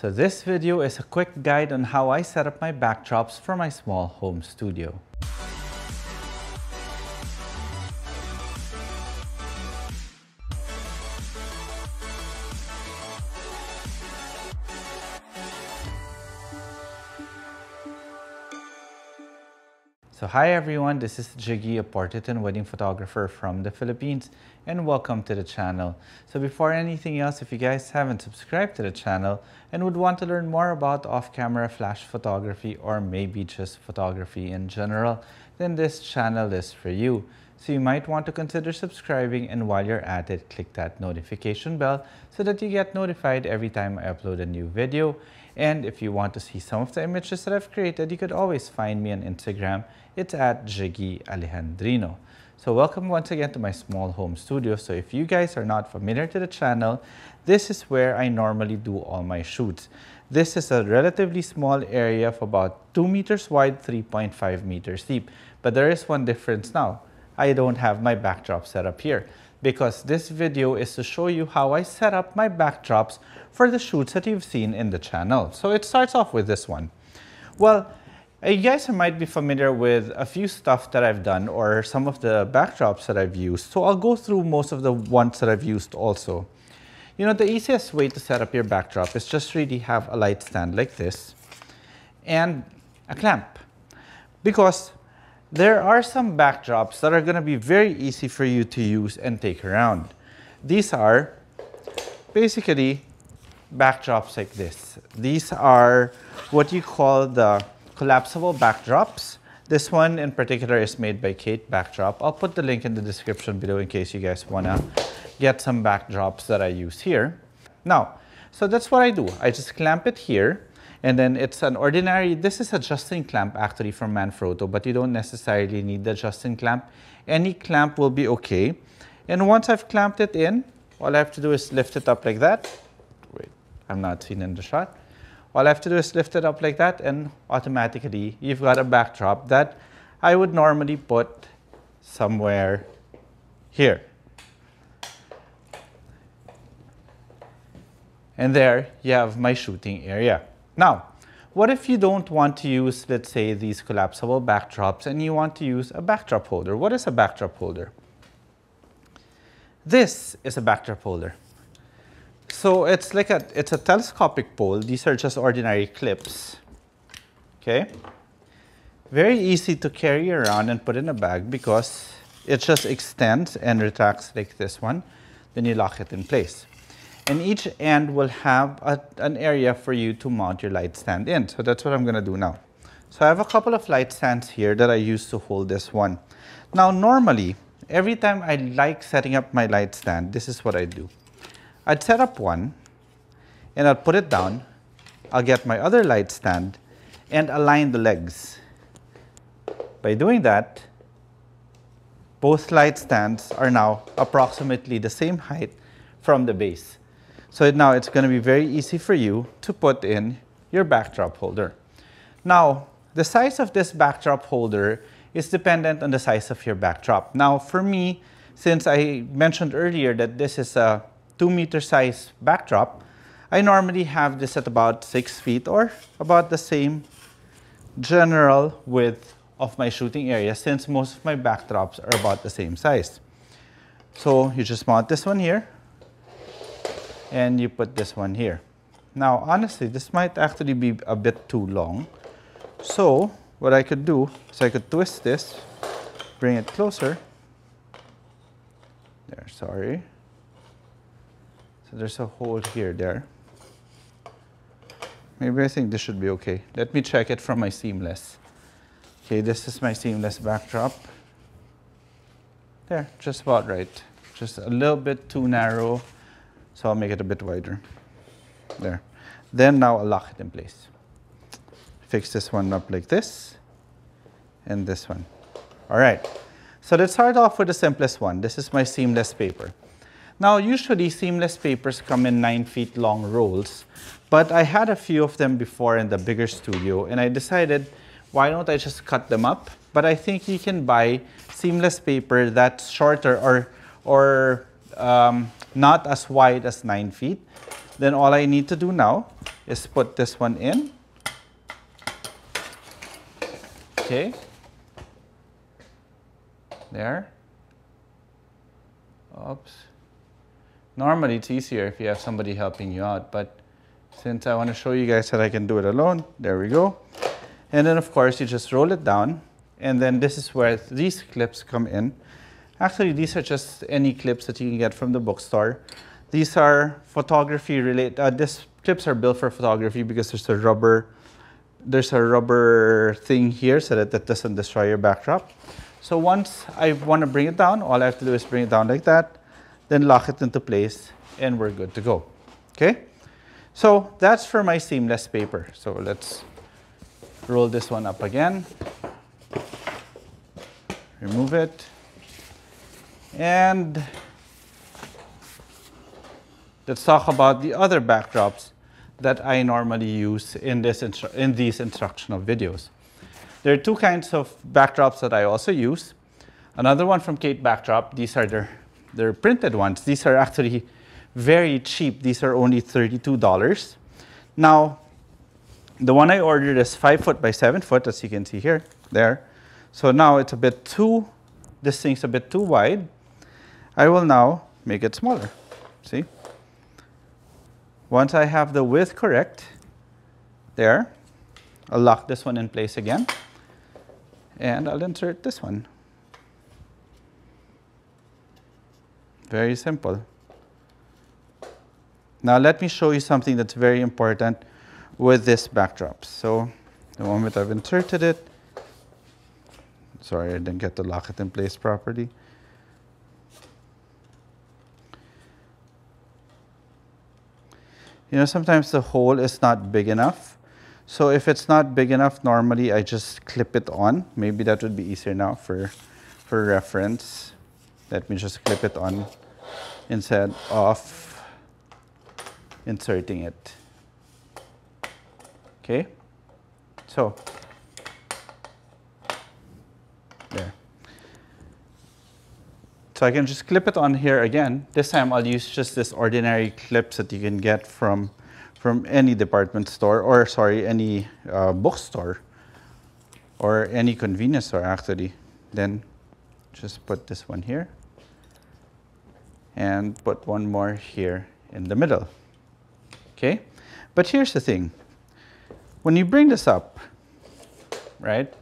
So this video is a quick guide on how I set up my backdrops for my small home studio. So hi everyone, this is Jiggie, a portrait and wedding photographer from the Philippines, and welcome to the channel. So before anything else, if you guys haven't subscribed to the channel and would want to learn more about off-camera flash photography or maybe just photography in general, then this channel is for you. So you might want to consider subscribing, and while you're at it, click that notification bell so that you get notified every time I upload a new video. And if you want to see some of the images that I've created, you could always find me on Instagram. It's at Jiggie Alejandrino. So welcome once again to my small home studio. So if you guys are not familiar to the channel, this is where I normally do all my shoots. This is a relatively small area of about 2 meters wide, 3.5 meters deep. But there is one difference now. I don't have my backdrop set up here, because this video is to show you how I set up my backdrops for the shoots that you've seen in the channel. So it starts off with this one. Well, you guys might be familiar with a few stuff that I've done or some of the backdrops that I've used. So I'll go through most of the ones that I've used also. You know, the easiest way to set up your backdrop is just really have a light stand like this and a clamp, because there are some backdrops that are going to be very easy for you to use and take around. These are basically backdrops like this. These are what you call the collapsible backdrops. This one in particular is made by Kate Backdrop. I'll put the link in the description below in case you guys want to get some backdrops that I use here. Now, so that's what I do. I just clamp it here. And then it's an ordinary, this is a Justin clamp actually from Manfrotto, but you don't necessarily need the Justin clamp. Any clamp will be okay. And once I've clamped it in, all I have to do is lift it up like that. Wait, I'm not seen in the shot. All I have to do is lift it up like that, and automatically you've got a backdrop that I would normally put somewhere here. And there you have my shooting area. Now, what if you don't want to use, let's say, these collapsible backdrops and you want to use a backdrop holder? What is a backdrop holder? This is a backdrop holder. So it's like it's a telescopic pole. These are just ordinary clips. Okay? Very easy to carry around and put in a bag because it just extends and retracts like this one. Then you lock it in place. And each end will have an area for you to mount your light stand in. So that's what I'm going to do now. So I have a couple of light stands here that I use to hold this one. Now normally, every time I like setting up my light stand, this is what I do. I'd set up one, and I'll put it down. I'll get my other light stand and align the legs. By doing that, both light stands are now approximately the same height from the base. So now it's going to be very easy for you to put in your backdrop holder. Now, the size of this backdrop holder is dependent on the size of your backdrop. Now, for me, since I mentioned earlier that this is a 2-meter size backdrop, I normally have this at about 6 feet or about the same general width of my shooting area, since most of my backdrops are about the same size. So you just mount this one here, and you put this one here. Now, honestly, this might actually be a bit too long. So what I could do is I could twist this, bring it closer. There, sorry. So there's a hole here, there. Maybe I think this should be okay. Let me check it from my seamless. Okay, this is my seamless backdrop. There, just about right. Just a little bit too narrow. So I'll make it a bit wider. There. Then now I'll lock it in place. Fix this one up like this. And this one. All right. So let's start off with the simplest one. This is my seamless paper. Now usually seamless papers come in 9 feet long rolls. But I had a few of them before in the bigger studio. And I decided, why don't I just cut them up? But I think you can buy seamless paper that's shorter or not as wide as 9 feet. Then all I need to do now is put this one in. Okay. There. Oops. Normally it's easier if you have somebody helping you out, but since I want to show you guys that I can do it alone, there we go. And then of course you just roll it down, and then this is where these clips come in. Actually, these are just any clips that you can get from the bookstore. These are photography related. These clips are built for photography because there's a rubber thing here so that that doesn't destroy your backdrop. So once I want to bring it down, all I have to do is bring it down like that, then lock it into place, and we're good to go. Okay? So that's for my seamless paper. So let's roll this one up again. Remove it. And let's talk about the other backdrops that I normally use in these instructional videos. There are two kinds of backdrops that I also use. Another one from Kate Backdrop. These are their printed ones. These are actually very cheap. These are only $32. Now, the one I ordered is 5 foot by 7 foot, as you can see here, there. So now it's a bit too, this thing's a bit too wide. I will now make it smaller. See? Once I have the width correct, there, I'll lock this one in place again. And I'll insert this one. Very simple. Now let me show you something that's very important with this backdrop. So the moment I've inserted it, sorry, I didn't get to lock it in place properly. You know, sometimes the hole is not big enough. So if it's not big enough, normally I just clip it on. Maybe that would be easier now for reference. Let me just clip it on instead of inserting it. Okay? So, there. So I can just clip it on here again. This time I'll use just this ordinary clips that you can get from any department store, or sorry, any bookstore, or any convenience store actually. Then just put this one here and put one more here in the middle. Okay? But here's the thing. When you bring this up, right?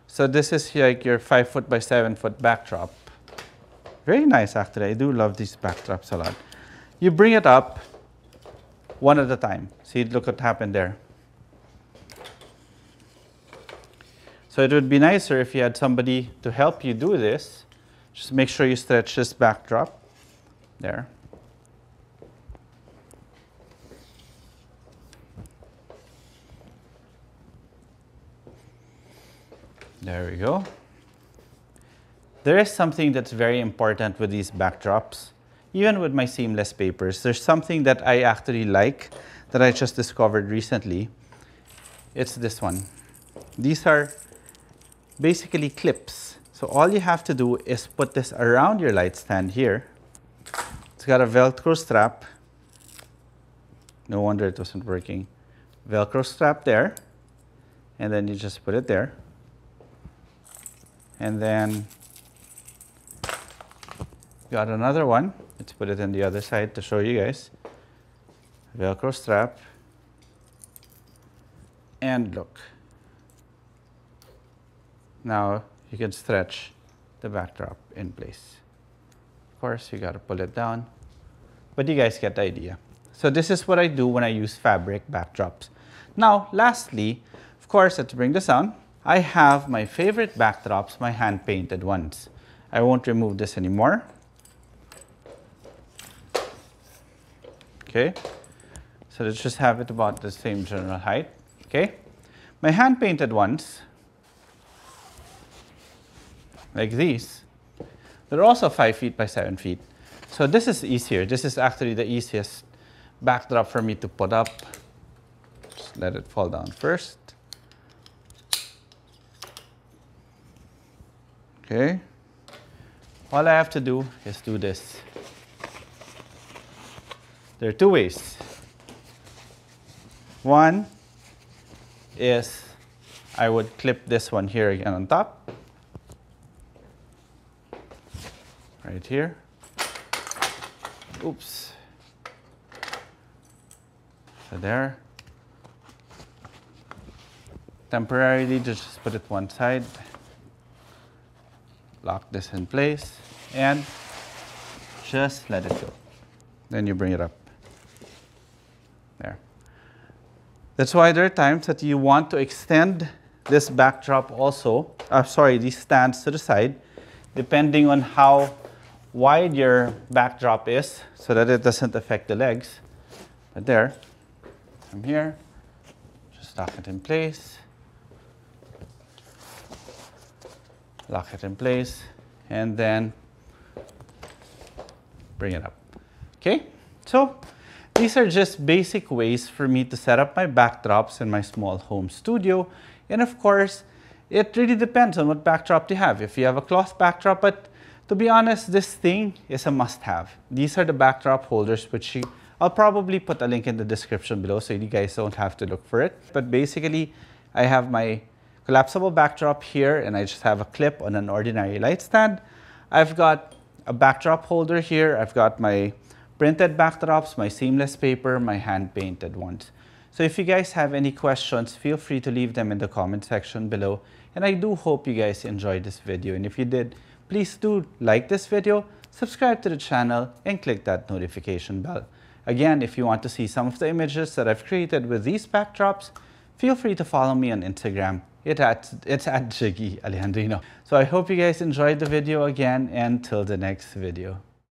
So this is like your 5 foot by 7 foot backdrop. Very nice actually. I do love these backdrops a lot. You bring it up one at a time. See, look what happened there. So it would be nicer if you had somebody to help you do this. Just make sure you stretch this backdrop. There. There we go. There is something that's very important with these backdrops. Even with my seamless papers, there's something that I actually like that I just discovered recently. It's this one. These are basically clips. So all you have to do is put this around your light stand here. It's got a Velcro strap. No wonder it wasn't working. Velcro strap there. And then you just put it there. And then got another one. Let's put it on the other side to show you guys. Velcro strap. And look. Now you can stretch the backdrop in place. Of course, you got to pull it down. But you guys get the idea. So this is what I do when I use fabric backdrops. Now, lastly, of course, let's bring this on. I have my favorite backdrops, my hand-painted ones. I won't remove this anymore. Okay, so let's just have it about the same general height. Okay, my hand-painted ones, like these, they're also 5 feet by 7 feet. So this is easier. This is actually the easiest backdrop for me to put up. Just let it fall down first. Okay, all I have to do is do this. There are two ways. One is I would clip this one here again on top, right here. Oops. So there. Temporarily, just put it one side. Lock this in place and just let it go. Then you bring it up. There. That's why there are times that you want to extend this backdrop also, these stands to the side, depending on how wide your backdrop is, so that it doesn't affect the legs. But there, from here, just lock it in place. Lock it in place, and then bring it up. Okay, so these are just basic ways for me to set up my backdrops in my small home studio. And of course, it really depends on what backdrop you have. If you have a cloth backdrop, but to be honest, this thing is a must-have. These are the backdrop holders, which I'll probably put a link in the description below so you guys don't have to look for it. But basically, I have my collapsible backdrop here, and I just have a clip on an ordinary light stand. I've got a backdrop holder here. I've got my printed backdrops, my seamless paper, my hand-painted ones. So if you guys have any questions, feel free to leave them in the comment section below. And I do hope you guys enjoyed this video. And if you did, please do like this video, subscribe to the channel, and click that notification bell. Again, if you want to see some of the images that I've created with these backdrops, feel free to follow me on Instagram. It's at Jiggie Alejandrino. So I hope you guys enjoyed the video again, and till the next video.